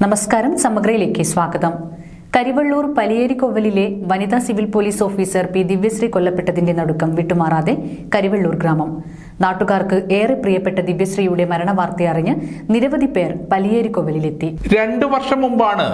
നമസ്കാരം. സമഗ്രയിലേക്ക് സ്വാഗതം. കരിവള്ളൂർ പലിയേരിക്കൊവ്വലിലെ വനിതാ civil police officer P Divyasree കൊല്ലപ്പെട്ടതിന്റെ നടുക്കം വിട്ടുമാറാതെ കരിവള്ളൂർ ഗ്രാമം. നാട്ടുകാർക്ക് ഏറെ പ്രിയപ്പെട്ട ദിവ്യശ്രീയുടെ മരണവാർത്തയറിഞ്ഞ് നിരവധി പേർ പലിയേരിക്കൊവ്വലിലെത്തി. 2 വർഷം മുമ്പാണ്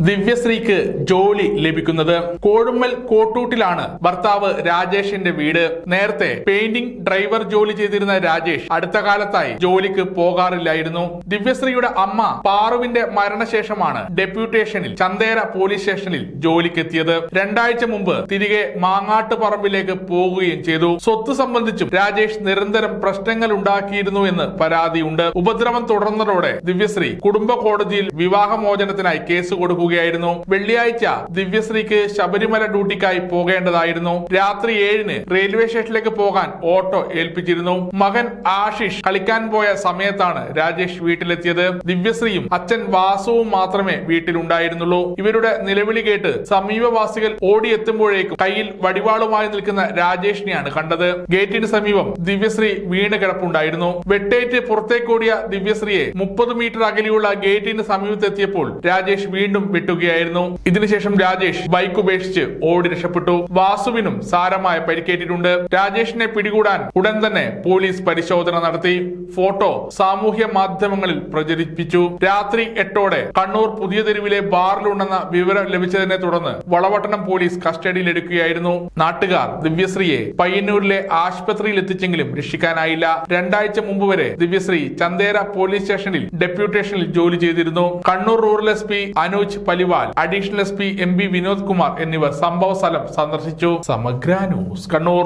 ദിവ്യശ്രീക്ക് ജോലി ലഭിക്കുന്നത്. കോഴുമ്മൽ കോട്ടൂട്ടിലാണ് ഭർത്താവ് രാജേഷിന്റെ വീട്. നേരത്തെ പെയിന്റിംഗ് ഡ്രൈവർ ജോലി ചെയ്തിരുന്ന രാജേഷ് അടുത്ത കാലത്തായി ജോലിക്ക് പോകാറില്ലായിരുന്നു. ദിവ്യശ്രീയുടെ അമ്മ പാറുവിന്റെ മരണശേഷമാണ് ഡെപ്യൂട്ടേഷനിൽ ചന്തേര പോലീസ് സ്റ്റേഷനിൽ ജോലിക്കെത്തിയത്. 2 ആഴ്ച മുമ്പ് തിരികെ മാങ്ങാട്ടുപറമ്പിലേക്ക് പോകുകയും ചെയ്തു. സ്വത്ത് സംബന്ധിച്ചും രാജേഷ് നിരന്തരം പ്രശ്നങ്ങൾ ഉണ്ടാക്കിയിരുന്നു എന്ന് പരാതിയുണ്ട്. ഉപദ്രവം തുടർന്നതോടെ ദിവ്യശ്രീ കുടുംബ കോടതിയിൽ വിവാഹമോചനത്തിനായി കേസ് കൊടുക്കുകയായിരുന്നു. വെള്ളിയാഴ്ച ദിവ്യശ്രീക്ക് ശബരിമല ഡ്യൂട്ടിക്കായി പോകേണ്ടതായിരുന്നു. രാത്രി 7-ന് റെയിൽവേ സ്റ്റേഷനിലേക്ക് പോകാൻ ഓട്ടോ ഏൽപ്പിച്ചിരുന്നു. മകൻ ആശിഷ് കളിക്കാൻ പോയ സമയത്താണ് രാജേഷ് വീട്ടിലെത്തിയത്. ദിവ്യശ്രീയും അച്ഛൻ വാസുവും മാത്രമേ വീട്ടിലുണ്ടായിരുന്നുള്ളൂ. ഇവരുടെ നിലവിളി കേട്ട് സമീപവാസികൾ ഓടിയെത്തുമ്പോഴേക്കും കയ്യിൽ വടിവാളുമായി നിൽക്കുന്ന രാജേഷിനെയാണ് കണ്ടത്. ഗേറ്റിന് സമീപം ദിവ്യശ്രീ വീണ് കിടപ്പുണ്ടായിരുന്നു. വെട്ടേറ്റ് പുറത്തേക്കോടിയ ദിവ്യശ്രീയെ 30 മീറ്റർ അകലെയുള്ള ഗേറ്റിന് സമീപത്തെത്തിയപ്പോൾ രാജേഷ് വീണ്ടും വെട്ടുകയായിരുന്നു. ഇതിനുശേഷം രാജേഷ് ബൈക്ക് ഉപേക്ഷിച്ച് ഓടി രക്ഷപ്പെട്ടു. വാസുവിനും സാരമായ പരിക്കേറ്റിട്ടുണ്ട്. രാജേഷിനെ പിടികൂടാൻ ഉടൻ തന്നെ പോലീസ് പരിശോധന നടത്തി. ഫോട്ടോ സാമൂഹ്യ മാധ്യമങ്ങളിൽ പ്രചരിപ്പിച്ചു. രാത്രി 8ഓടെ കണ്ണൂർ പുതിയ തെരുവിലെ ബാറിലുണ്ടെന്ന വിവരം ലഭിച്ചതിനെ തുടർന്ന് വളവട്ടണം പോലീസ് കസ്റ്റഡിയിലെടുക്കുകയായിരുന്നു. നാട്ടുകാർ ദിവ്യശ്രീയെ പയ്യന്നൂരിലെ ആശുപത്രിയിൽ എത്തിച്ചെങ്കിലും രക്ഷിക്കാനായില്ല. 2 ആഴ്ച മുമ്പ് വരെ ദിവ്യശ്രീ ചന്തേര പോലീസ് സ്റ്റേഷനിൽ ഡെപ്യൂട്ടേഷനിൽ ജോലി ചെയ്തിരുന്നു. Kannur rural SP Anuj Paliwal, additional SP MB Vinod Kumar എന്നിവർ സംഭവ സ്ഥലം സന്ദർശിച്ചു. സമഗ്ര ന്യൂസ്, കണ്ണൂർ.